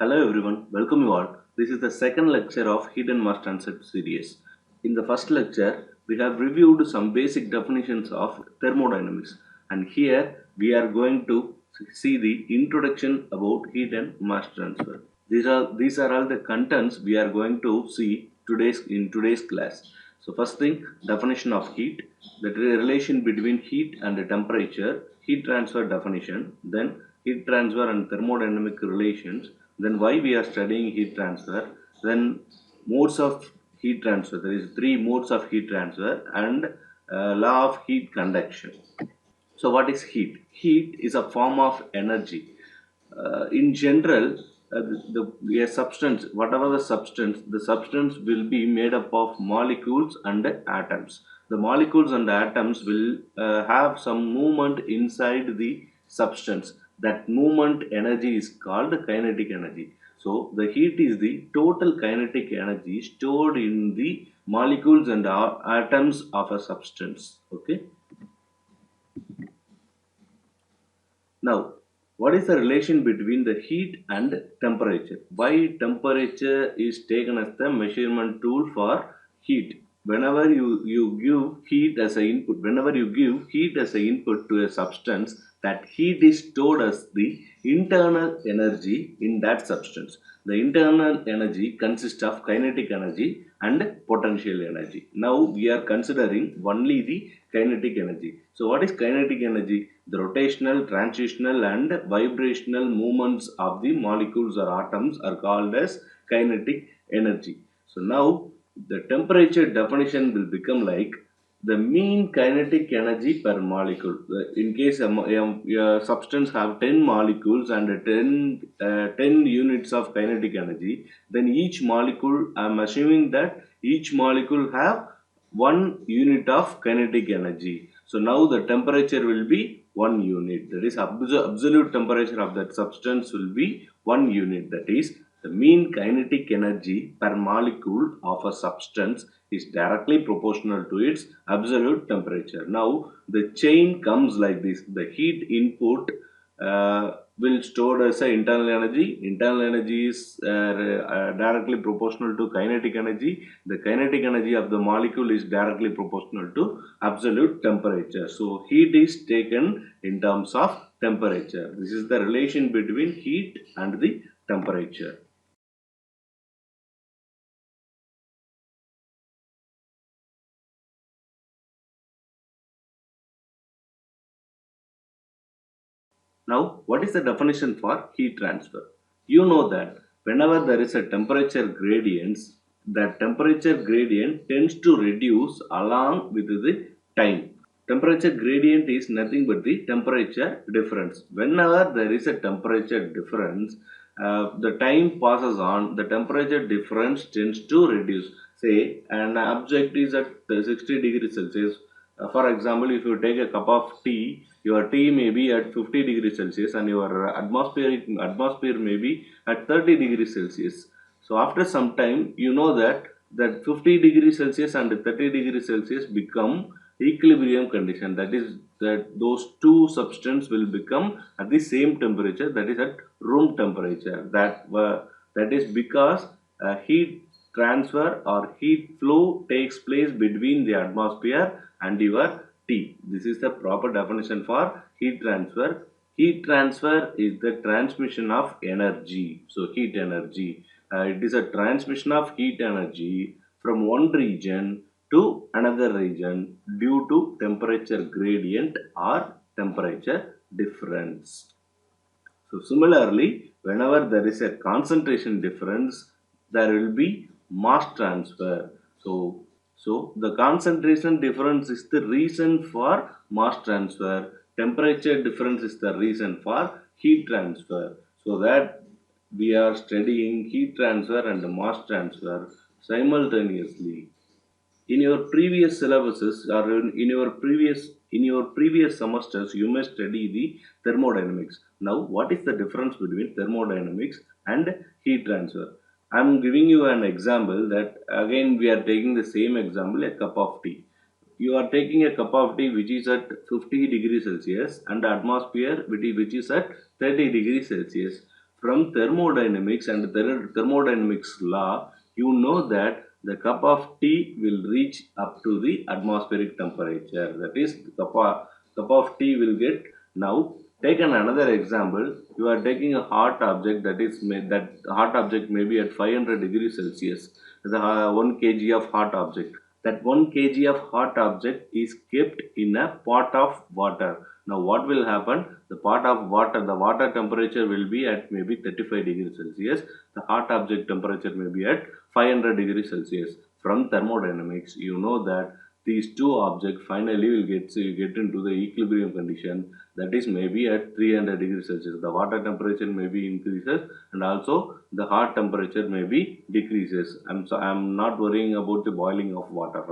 Hello everyone, welcome you all. This is the second lecture of Heat and Mass Transit series. In the first lecture, we have reviewed some basic definitions of thermodynamics, and here we are going to see the introduction about heat and mass transfer. These are all the contents we are going to see today's class. So first thing, definition of heat, the relation between heat and temperature, heat transfer definition, then heat transfer and thermodynamic relations, then why we are studying heat transfer, then modes of heat transfer. There is three modes of heat transfer and law of heat conduction. So what is heat? Heat is a form of energy. In general, a substance, whatever the substance will be made up of molecules and atoms. The molecules and atoms will have some movement inside the substance. That movement energy is called kinetic energy. So the heat is the total kinetic energy stored in the molecules and atoms of a substance. Okay. Now, what is the relation between the heat and temperature? Why temperature is taken as the measurement tool for heat? Whenever you give heat as an input, whenever you give heat as an input to a substance, that heat is stored as the internal energy in that substance. The internal energy consists of kinetic energy and potential energy. Now we are considering only the kinetic energy. So what is kinetic energy? The rotational, transitional and vibrational movements of the molecules or atoms are called as kinetic energy. So now the temperature definition will become like the mean kinetic energy per molecule. In case a substance have 10 molecules and 10 units of kinetic energy, then each molecule, I am assuming that each molecule have 1 unit of kinetic energy. So now the temperature will be 1 unit. That is absolute temperature of that substance will be 1 unit. That is the mean kinetic energy per molecule of a substance is directly proportional to its absolute temperature. Now the chain comes like this. The heat input will stored as a internal energy. Internal energy is directly proportional to kinetic energy. The kinetic energy of the molecule is directly proportional to absolute temperature. So heat is taken in terms of temperature. This is the relation between heat and the temperature. Now, what is the definition for heat transfer? You know that whenever there is a temperature gradient, that temperature gradient tends to reduce along with the time. Temperature gradient is nothing but the temperature difference. Whenever there is a temperature difference, the time passes on, the temperature difference tends to reduce. Say, an object is at 60 degrees Celsius. For example, if you take a cup of tea, your tea may be at 50 degrees Celsius and your atmosphere may be at 30 degrees Celsius. So after some time, you know that 50 degrees Celsius and 30 degrees Celsius become equilibrium condition. That is that those two substances will become at the same temperature. That is at room temperature. That is because heat transfer or heat flow takes place between the atmosphere and your tea. This is the proper definition for heat transfer. Heat transfer is the transmission of energy. So heat energy. It is a transmission of heat energy from one region to another region due to temperature gradient or temperature difference. So similarly, whenever there is a concentration difference, there will be mass transfer. So the concentration difference is the reason for mass transfer. Temperature difference is the reason for heat transfer. So that we are studying heat transfer and mass transfer simultaneously. In your previous syllabuses or in your previous semesters, you may study the thermodynamics. Now what is the difference between thermodynamics and heat transfer? I'm giving you an example. That again we are taking the same example, a cup of tea. You are taking a cup of tea which is at 50 degrees Celsius and the atmosphere which is at 30 degrees Celsius. From thermodynamics and thermodynamics law, you know that the cup of tea will reach up to the atmospheric temperature. That is, cup of tea will get. Now, take another example. You are taking a hot object that hot object may be at 500 degrees Celsius. The 1 kg of hot object. That 1 kg of hot object is kept in a pot of water. Now, what will happen? The pot of water, the water temperature will be at maybe 35 degrees Celsius. The hot object temperature may be at 500 degrees Celsius. From thermodynamics, you know that these two objects finally will get into the equilibrium condition, that is maybe at 300 degrees Celsius. The water temperature may be increases and also the hot temperature may be decreases. I'm not worrying about the boiling of water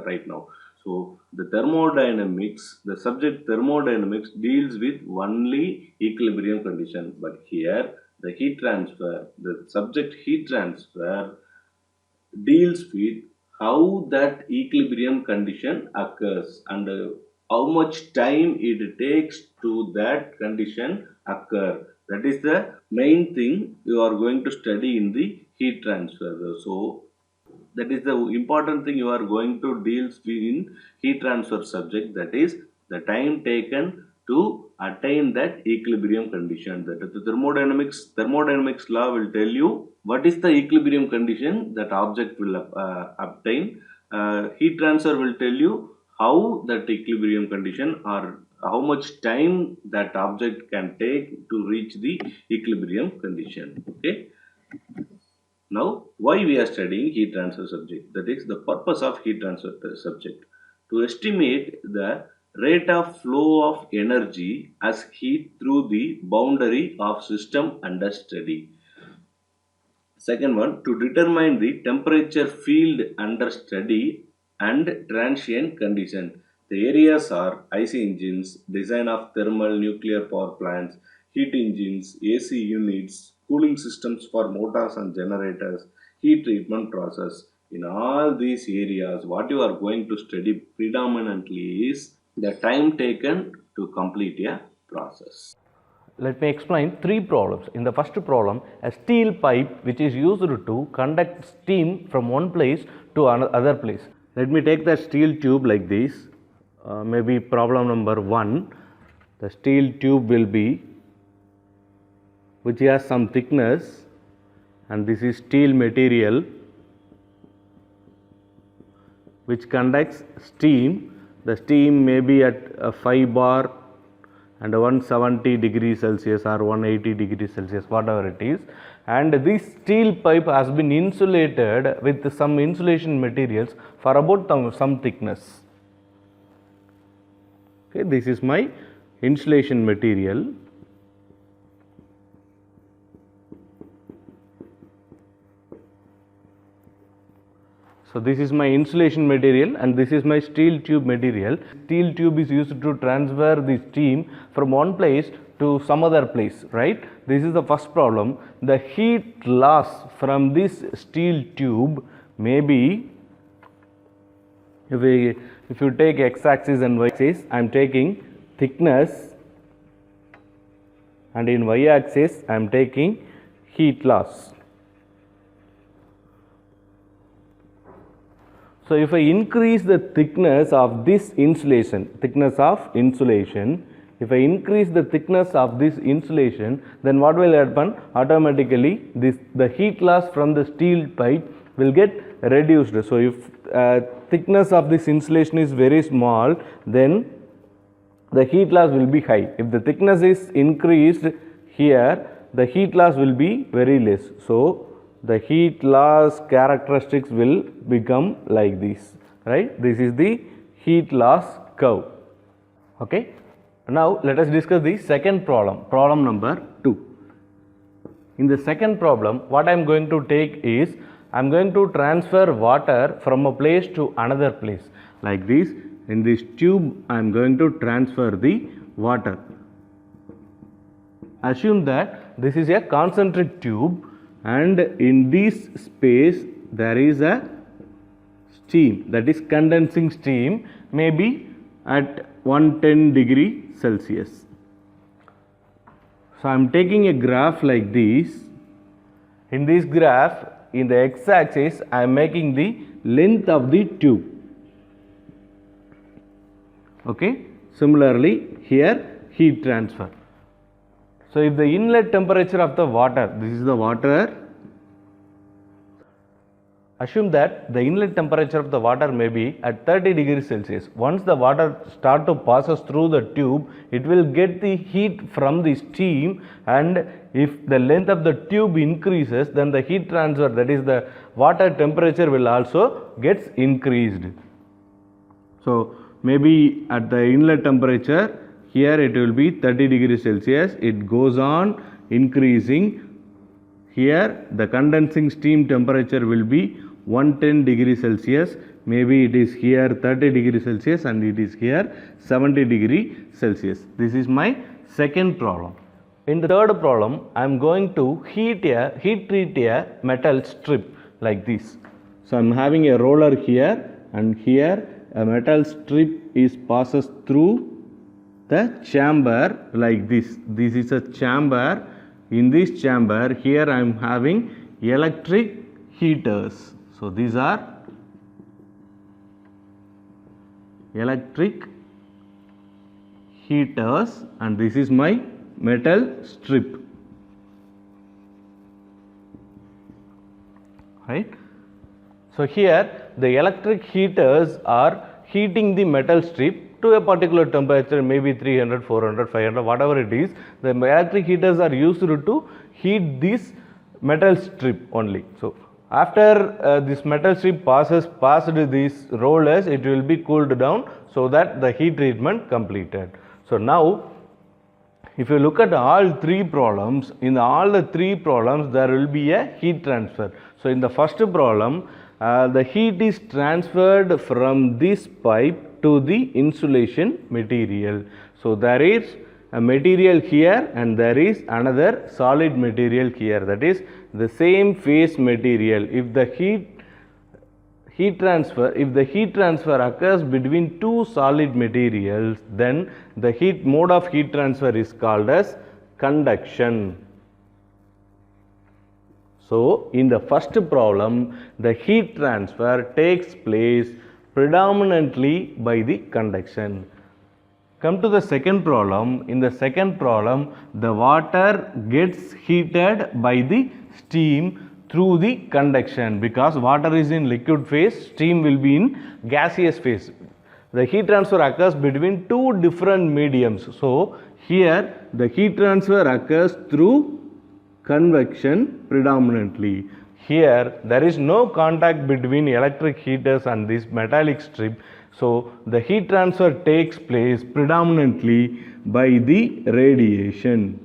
right now. So the thermodynamics, the subject thermodynamics deals with only equilibrium condition, but here the heat transfer, the subject heat transfer deals with how that equilibrium condition occurs and how much time it takes to that condition occur. That is the main thing you are going to study in the heat transfer. So that is the important thing you are going to deal with in heat transfer subject, that is the time taken to attain that equilibrium condition. That the thermodynamics law will tell you what is the equilibrium condition that object will obtain. Heat transfer will tell you how that equilibrium condition or how much time that object can take to reach the equilibrium condition. Okay. Now, why we are studying heat transfer subject? That is the purpose of heat transfer subject. To estimate the rate of flow of energy as heat through the boundary of system under study. Second one, to determine the temperature field under study and transient condition. The areas are IC engines, design of thermal nuclear power plants, heat engines, AC units, cooling systems for motors and generators, heat treatment process. In all these areas, what you are going to study predominantly is the time taken to complete a process. Let me explain three problems. In the first problem, a steel pipe which is used to conduct steam from one place to another place. Let me take the steel tube like this. Maybe problem number 1. The steel tube will be which has some thickness, and this is steel material which conducts steam. The steam may be at 5 bar and 170 degrees Celsius or 180 degrees Celsius, whatever it is, and this steel pipe has been insulated with some insulation materials for about some thickness. Okay, this is my insulation material. So this is my insulation material and this is my steel tube material. Steel tube is used to transfer the steam from one place to some other place, right? This is the first problem. The heat loss from this steel tube may be, if you take x-axis and y-axis, I am taking thickness, and in y-axis I am taking heat loss. So if I increase the thickness of this insulation, if I increase the thickness of this insulation, then what will happen? Automatically the heat loss from the steel pipe will get reduced. So if thickness of this insulation is very small, then the heat loss will be high. If the thickness is increased here, the heat loss will be very less. So the heat loss characteristics will become like this, right? This is the heat loss curve. Okay. Now let us discuss the second problem, problem number 2. In the second problem, what I am going to take is, I am going to transfer water from a place to another place. Like this, in this tube I am going to transfer the water. Assume that this is a concentric tube, and in this space there is a steam, that is condensing steam, maybe at 110 degree Celsius. So I am taking a graph like this. In this graph, in the x-axis, I am making the length of the tube. Okay. Similarly, here heat transfer. So if the inlet temperature of the water, this is the water. Assume that the inlet temperature of the water may be at 30 degrees Celsius. Once the water start to passes through the tube, it will get the heat from the steam, and if the length of the tube increases, then the heat transfer, that is the water temperature, will also gets increased. So maybe at the inlet temperature, here it will be 30 degrees Celsius. It goes on increasing. Here the condensing steam temperature will be 110 degrees Celsius. Maybe it is here 30 degrees Celsius and it is here 70 degrees Celsius. This is my second problem. In the third problem, I am going to heat treat a metal strip like this. So I am having a roller here, and here a metal strip passes through the chamber like this. This is a chamber. In this chamber, here I am having electric heaters. So these are electric heaters, and this is my metal strip. Right? So here the electric heaters are heating the metal strip to a particular temperature, maybe 300, 400, 500, whatever it is. The electric heaters are used to heat this metal strip only. So after this metal strip past these rollers, it will be cooled down so that the heat treatment completed. So now if you look at all three problems, in all the three problems there will be a heat transfer. So in the first problem, the heat is transferred from this pipe to the insulation material. So there is a material here and there is another solid material here, that is the same phase material. If the heat transfer occurs between two solid materials, then the mode of heat transfer is called as conduction. So in the first problem, the heat transfer takes place predominantly by the conduction. Come to the second problem. In the second problem, the water gets heated by the steam through the conduction, because water is in liquid phase, steam will be in gaseous phase. The heat transfer occurs between two different mediums. So here the heat transfer occurs through convection predominantly. Here there is no contact between electric heaters and this metallic strip. So the heat transfer takes place predominantly by the radiation.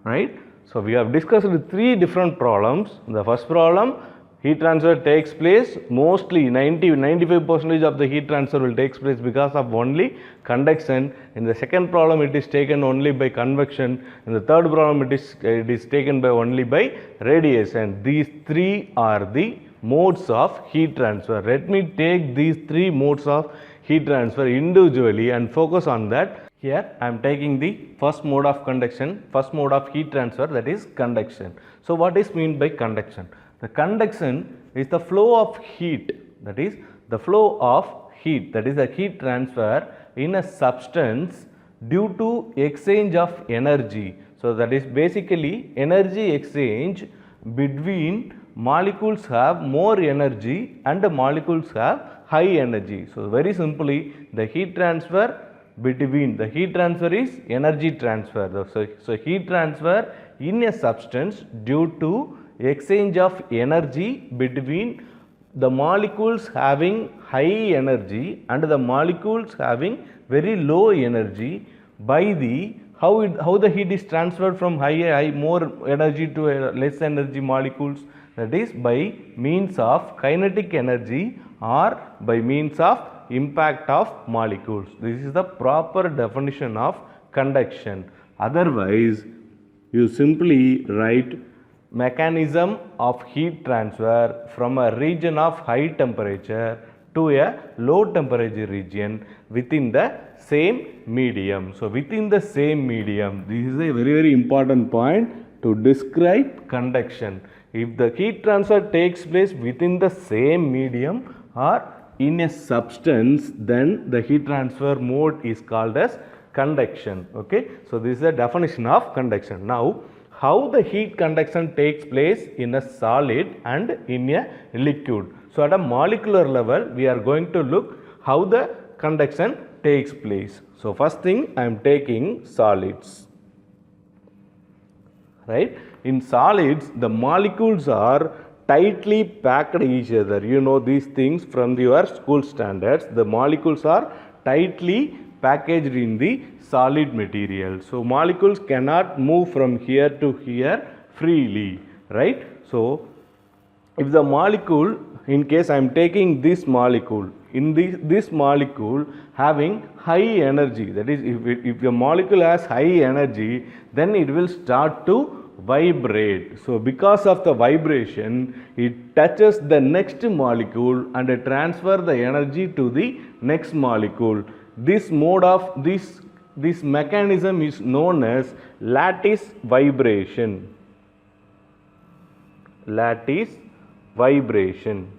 Right? So we have discussed three different problems. The first problem, heat transfer takes place mostly 95% of the heat transfer will take place because of only conduction. In the second problem, it is taken only by convection. In the third problem, it is taken by only by radiation. These three are the modes of heat transfer. Let me take these three modes of heat transfer individually and focus on that. Here I am taking the first mode of heat transfer, that is conduction. So what is meant by conduction? The conduction is the flow of heat, that is the flow of heat, that is the heat transfer in a substance due to exchange of energy. So that is basically energy exchange between molecules have more energy and the molecules have high energy. So very simply, the heat transfer is energy transfer. So heat transfer in a substance due to exchange of energy between the molecules having high energy and the molecules having very low energy by the how the heat is transferred from more energy to less energy molecules, that is by means of kinetic energy or by means of impact of molecules. This is the proper definition of conduction. Otherwise, you simply write mechanism of heat transfer from a region of high temperature to a low temperature region within the same medium. So within the same medium, this is a very important point to describe conduction. If the heat transfer takes place within the same medium or in a substance, then the heat transfer mode is called as conduction. Okay, so this is the definition of conduction. Now, how the heat conduction takes place in a solid and in a liquid. So at a molecular level, we are going to look how the conduction takes place. So first thing, I am taking solids. Right? In solids, the molecules are tightly packed each other. You know these things from your school standards. The molecules are tightly packaged in the solid material. So molecules cannot move from here to here freely, right? So if the molecule, in case I am taking this molecule, in this molecule having high energy, that is if the molecule has high energy, then it will start to vibrate. So because of the vibration, it touches the next molecule and transfer the energy to the next molecule. This mode of this mechanism is known as lattice vibration. Lattice vibration.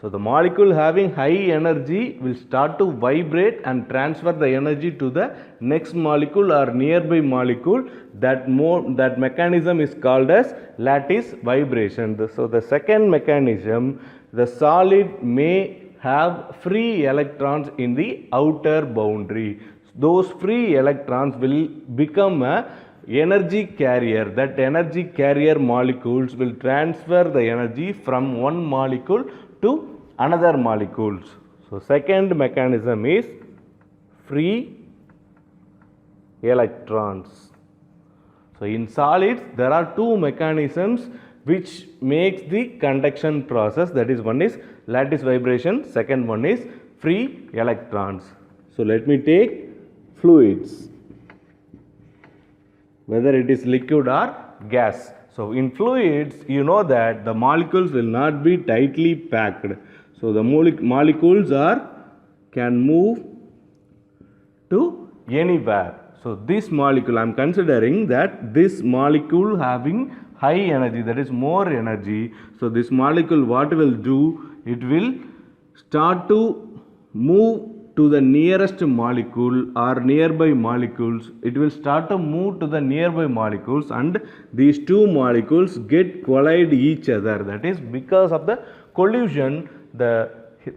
So the molecule having high energy will start to vibrate and transfer the energy to the next molecule or nearby molecule. That mechanism is called as lattice vibration. So the second mechanism, the solid may have free electrons in the outer boundary. Those free electrons will become a energy carrier. That energy carrier molecules will transfer the energy from one molecule to another molecules. So second mechanism is free electrons. So in solids there are two mechanisms which makes the conduction process, that is, one is lattice vibration, second one is free electrons. So let me take fluids, whether it is liquid or gas. So in fluids, you know that the molecules will not be tightly packed. So the molecules can move to anywhere. So this molecule, I am considering that this molecule having high energy, that is more energy. So this molecule, what will do, it will start to move to the nearest molecule or nearby molecules. It will start to move to the nearby molecules and these two molecules get collide each other. That is, because of the collision, the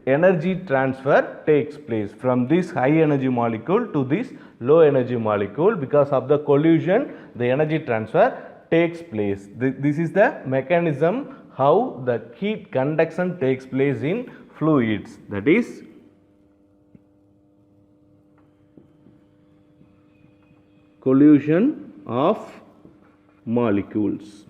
energy transfer takes place from this high energy molecule to this low energy molecule. Because of the collision, the energy transfer takes place. This is the mechanism how the heat conduction takes place in fluids. That is, collision of molecules.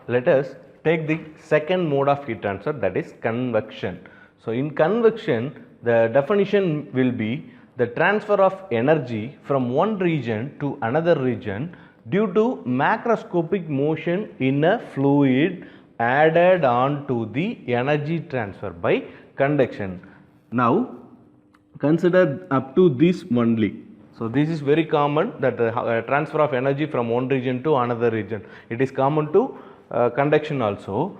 Let us take the second mode of heat transfer, that is convection. So in convection, the definition will be the transfer of energy from one region to another region due to macroscopic motion in a fluid added on to the energy transfer by conduction. Now consider up to this only. So this is very common, that transfer of energy from one region to another region. It is common to conduction also.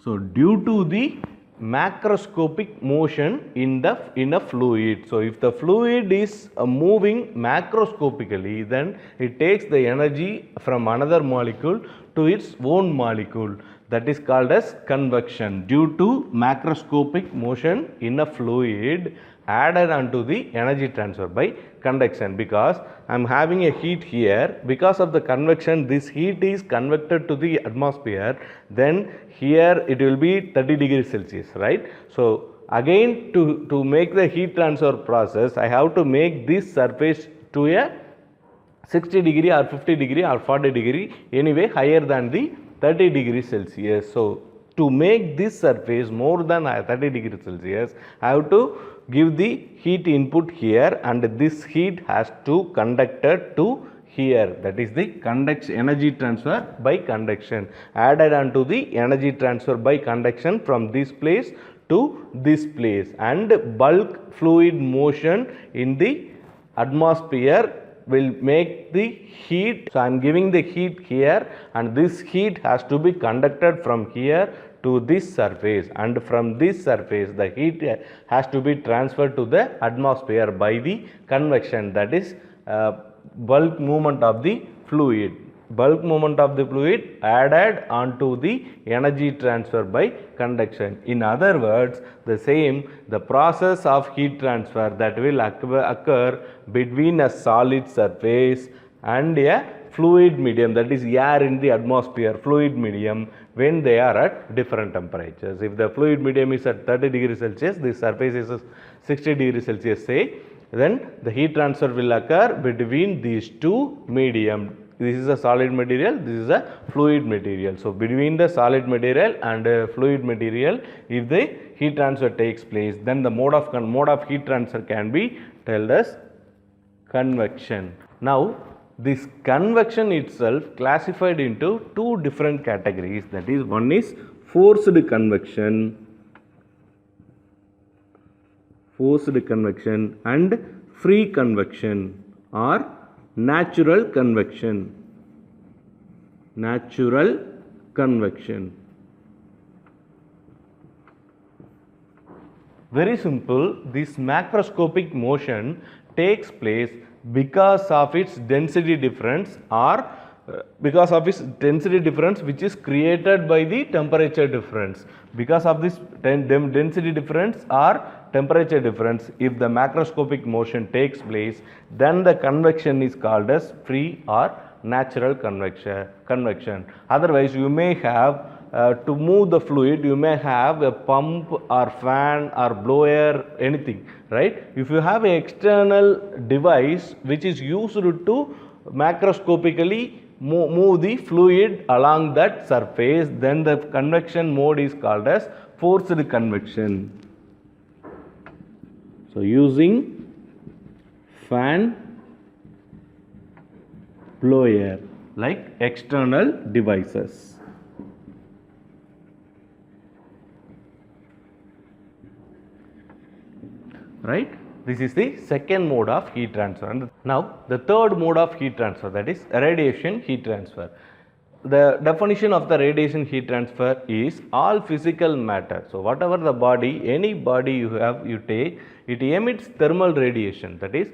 So due to the macroscopic motion in a fluid. So if the fluid is moving macroscopically, then it takes the energy from another molecule to its own molecule. That is called as convection. Due to macroscopic motion in a fluid added onto the energy transfer by conduction. Because I am having a heat here, because of the convection, this heat is convected to the atmosphere, then here it will be 30 degrees Celsius, right? So again, to make the heat transfer process, I have to make this surface to a 60 degree or 50 degree or 40 degree, anyway higher than the 30 degrees Celsius. So to make this surface more than 30 degrees Celsius, I have to give the heat input here, and this heat has to conducted to here, that is the conduction, energy transfer by conduction, added onto the energy transfer by conduction from this place to this place, and bulk fluid motion in the atmosphere will make the heat. So I am giving the heat here, and this heat has to be conducted from here to this surface, and from this surface the heat has to be transferred to the atmosphere by the convection, that is bulk movement of the fluid. Bulk movement of the fluid added onto the energy transfer by conduction. In other words, the process of heat transfer that will occur between a solid surface and a fluid medium, that is air in the atmosphere, fluid medium, when they are at different temperatures. If the fluid medium is at 30 degrees Celsius, the surface is 60 degrees Celsius, say, then the heat transfer will occur between these two medium. This is a solid material, this is a fluid material. So between the solid material and fluid material, if the heat transfer takes place, then the mode of heat transfer can be told as convection. Now this convection itself classified into two different categories, that is, one is forced convection and free convection, or natural convection. Very simple, this macroscopic motion takes place because of its density difference, or because of its density difference which is created by the temperature difference. Because of this density difference or temperature difference, if the macroscopic motion takes place, then the convection is called as free or natural convection. Otherwise, you may have to move the fluid, you may have a pump or fan or blower, anything, right? If you have an external device which is used to macroscopically move the fluid along that surface, then the convection mode is called as forced convection. So using fan, blower, like external devices. Right? This is the second mode of heat transfer. And now the third mode of heat transfer, that is radiation heat transfer. The definition of the radiation heat transfer is all physical matter. So whatever the body, any body you take, it emits thermal radiation. That is,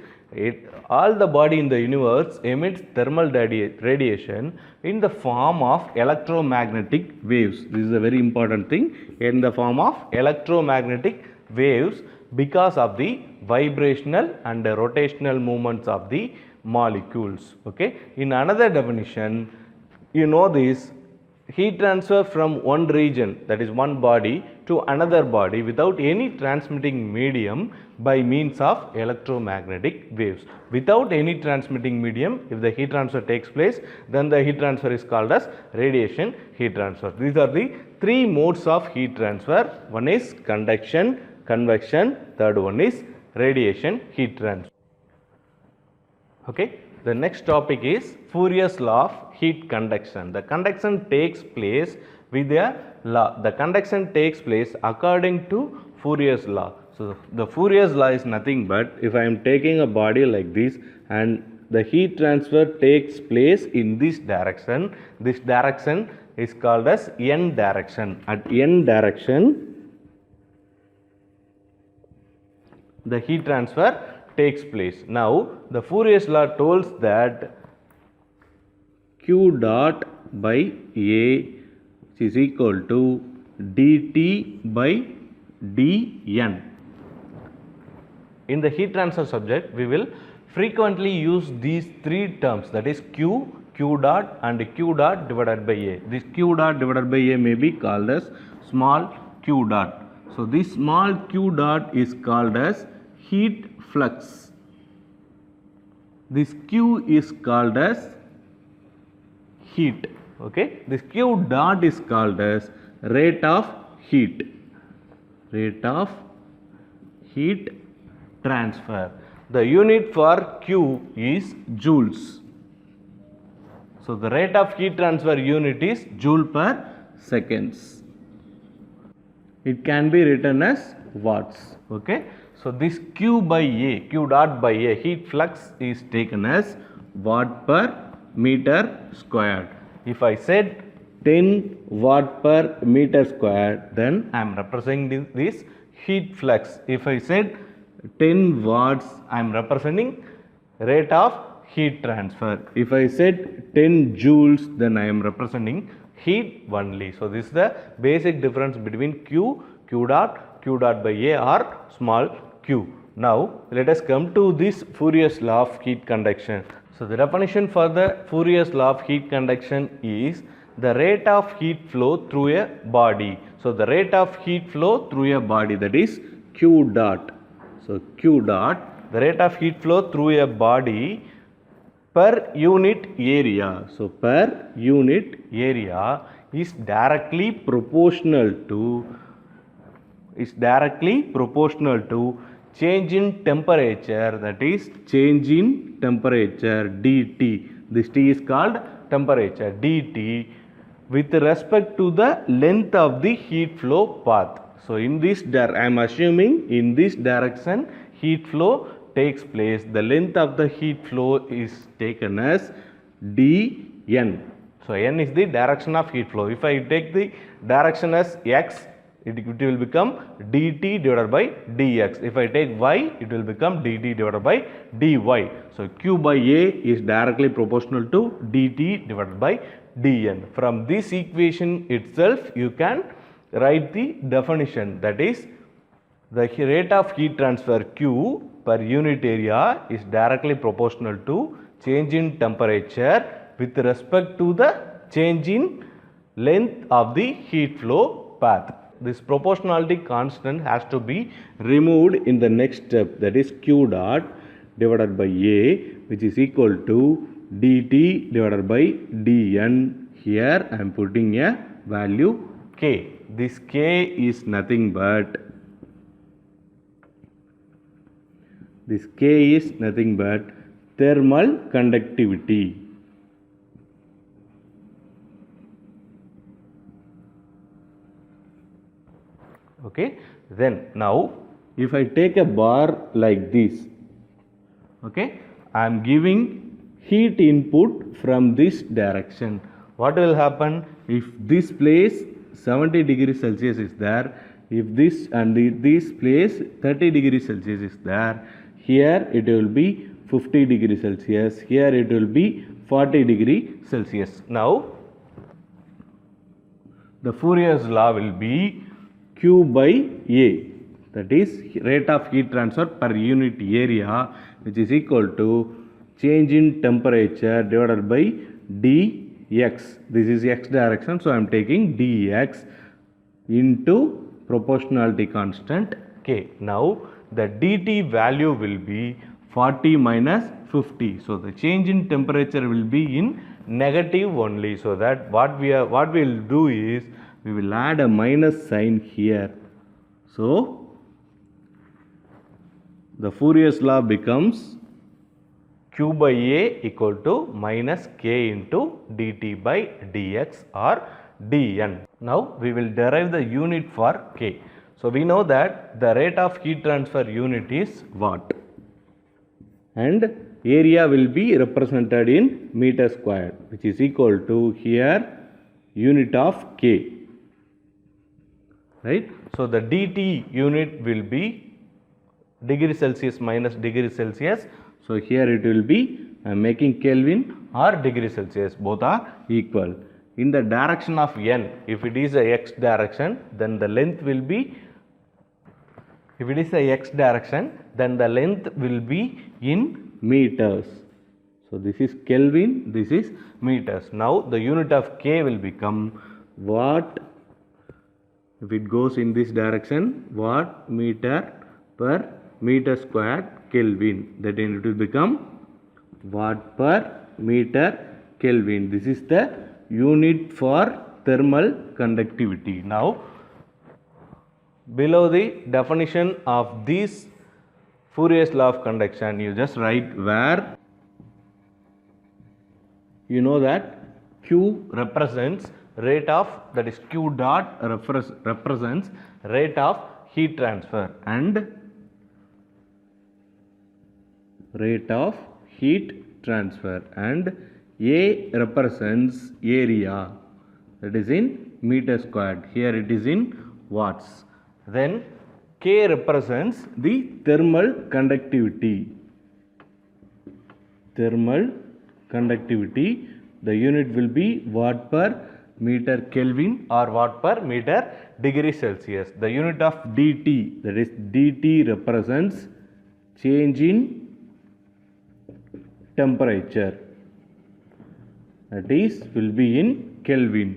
all the body in the universe emits thermal radiation in the form of electromagnetic waves. This is a very important thing, in the form of electromagnetic waves, because of the vibrational and rotational movements of the molecules. Okay. In another definition, you know this, heat transfer from one region, that is one body, to another body without any transmitting medium by means of electromagnetic waves. Without any transmitting medium, if the heat transfer takes place, then the heat transfer is called as radiation heat transfer. These are the three modes of heat transfer. One is conduction, convection, third one is radiation heat transfer. Okay. The next topic is Fourier's law of heat conduction. The conduction takes place with a law. The conduction takes place according to Fourier's law. So the Fourier's law is nothing but, if I am taking a body like this and the heat transfer takes place in this direction is called as n direction. At n direction, the heat transfer takes place. Now the Fourier's law tells that Q dot by A is equal to dt by dn. In the heat transfer subject, we will frequently use these three terms, that is Q, Q dot and Q dot divided by A. This Q dot divided by A may be called as small q dot. So this small q dot is called as heat flux. This q is called as heat. Okay, this q dot is called as rate of heat. Rate of heat transfer. The unit for q is joules. So the rate of heat transfer unit is joule per seconds. It can be written as watts. Okay. So this Q by A, Q dot by A, heat flux is taken as watt per meter squared. If I said 10 watt per meter squared, then I am representing this heat flux. If I said 10 watts, I am representing rate of heat transfer. If I said 10 joules, then I am representing heat only. So this is the basic difference between Q dot by A or small q. Now let us come to this Fourier's law of heat conduction. So the definition for the Fourier's law of heat conduction is the rate of heat flow through a body. So the rate of heat flow through a body, that is Q dot. So Q dot, the rate of heat flow through a body per unit area. So per unit area is directly proportional to change in temperature, that is change in temperature dt. This T is called temperature dt with respect to the length of the heat flow path. So in this I am assuming in this direction heat flow takes place. The length of the heat flow is taken as dn. So n is the direction of heat flow. If I take the direction as x, it will become dt divided by dx. If I take y, it will become dt divided by dy. So Q by A is directly proportional to dt divided by dn. From this equation itself, you can write the definition, that is the rate of heat transfer Q per unit area is directly proportional to change in temperature with respect to the change in length of the heat flow path. This proportionality constant has to be removed in the next step, that is Q dot divided by A, which is equal to dt divided by dn. Here I am putting a value k. This k is nothing but thermal conductivity. Okay, then now if I take a bar like this, okay, I am giving heat input from this direction. What will happen if this place 70 degrees Celsius is there, if this and this place 30 degrees Celsius is there, here it will be 50 degrees Celsius, here it will be 40 degree Celsius. Now the Fourier's law will be Q by A, that is rate of heat transfer per unit area, which is equal to change in temperature divided by dx. This is x direction, so I am taking dx into proportionality constant k. Now the dt value will be 40 minus 50. So the change in temperature will be in negative only. So that what we will do is we will add a minus sign here. So the Fourier's law becomes Q by A equal to minus k into dt by dx or dn. Now we will derive the unit for k. So we know that the rate of heat transfer unit is watt and area will be represented in meter squared, which is equal to here unit of k. Right. So the dt unit will be degree Celsius minus degree Celsius. So here it will be, I am making Kelvin or degree Celsius, both are equal. In the direction of n, if it is a x direction, then the length will be, if it is a x direction, then the length will be in meters. So this is Kelvin, this is meters. Now the unit of k will become watt. If it goes in this direction, watt meter per meter squared Kelvin, that it will become watt per meter Kelvin. This is the unit for thermal conductivity. Now below the definition of this Fourier's law of conduction, you just write where you know that Q represents rate of, that is Q dot represents rate of heat transfer and rate of heat transfer, and A represents area, that is in meter squared. Here it is in watts. Then K represents the thermal conductivity. Thermal conductivity, the unit will be watt per meter Kelvin or watt per meter degree Celsius. The unit of dt, that is dt represents change in temperature, that is will be in Kelvin.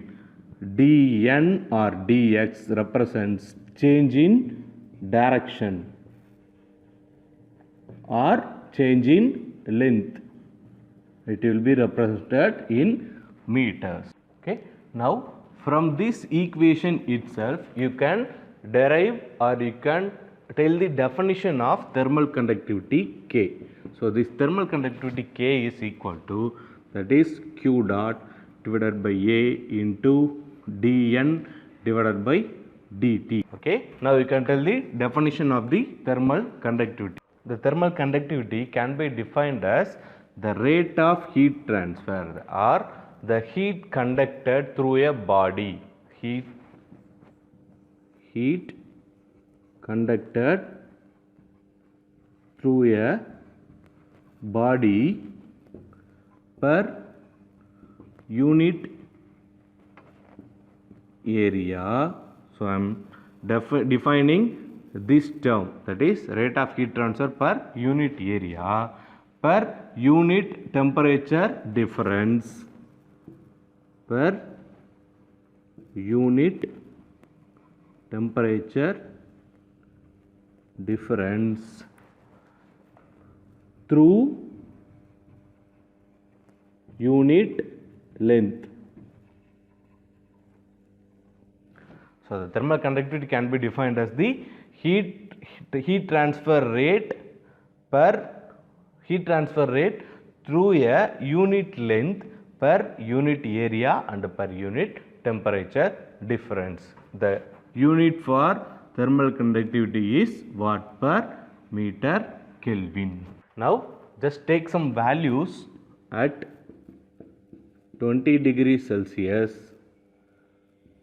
dN or dx represents change in direction or change in length. It will be represented in meters. Okay. Now from this equation itself you can derive or you can tell the definition of thermal conductivity K. So this thermal conductivity K is equal to, that is Q dot divided by A into dN divided by dt. Okay. Now you can tell the definition of the thermal conductivity. The thermal conductivity can be defined as the rate of heat transfer or the heat conducted through a body. Heat conducted through a body per unit area. So I am defining this term, that is rate of heat transfer per unit area per unit temperature difference, per unit temperature difference through unit length. So the thermal conductivity can be defined as the heat transfer rate through a unit length per unit area and per unit temperature difference. The unit for thermal conductivity is watt per meter Kelvin. Now just take some values at 20 degrees Celsius.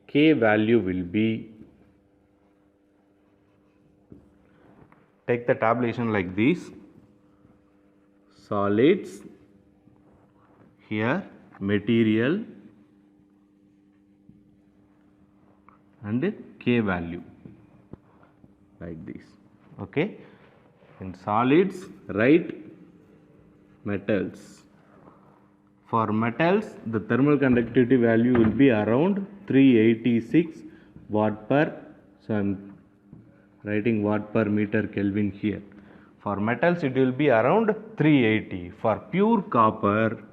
K value will be, take the tabulation like this: solids, here material, and K value like this. Okay. In solids write metals. For metals the thermal conductivity value will be around 386 watt per, so I am writing watt per meter Kelvin here. For metals it will be around 380. For pure copper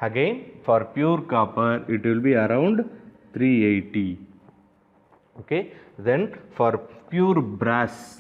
again, for pure copper it will be around 380. Okay. Then for pure brass,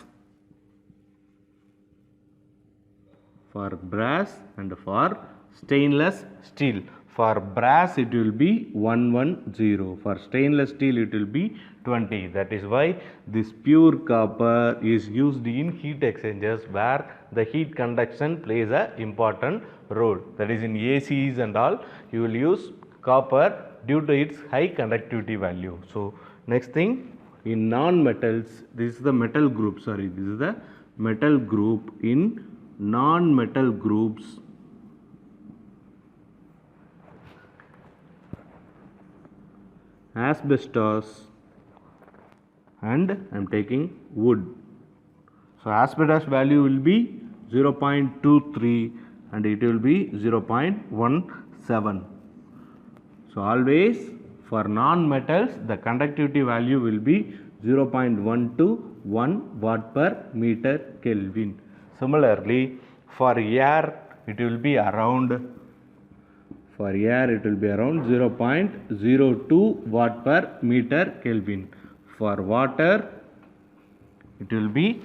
and for stainless steel, for brass it will be 110, for stainless steel it will be 20. That is why this pure copper is used in heat exchangers where the heat conduction plays a important role. That is in ACs and all you will use copper due to its high conductivity value. So next thing, in non-metals, this is the metal group, this is the metal group. In non-metal groups, asbestos, and I am taking wood. So asbestos value will be 0.23 and it will be 0.17. So always for non-metals the conductivity value will be 0.1 to 1 watt per meter Kelvin. Similarly for air it will be around 0.02 watt per meter Kelvin. For water, it will be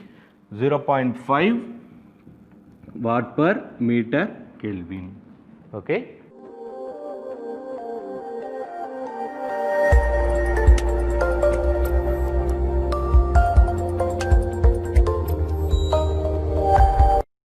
0.5 watt per meter Kelvin. Okay.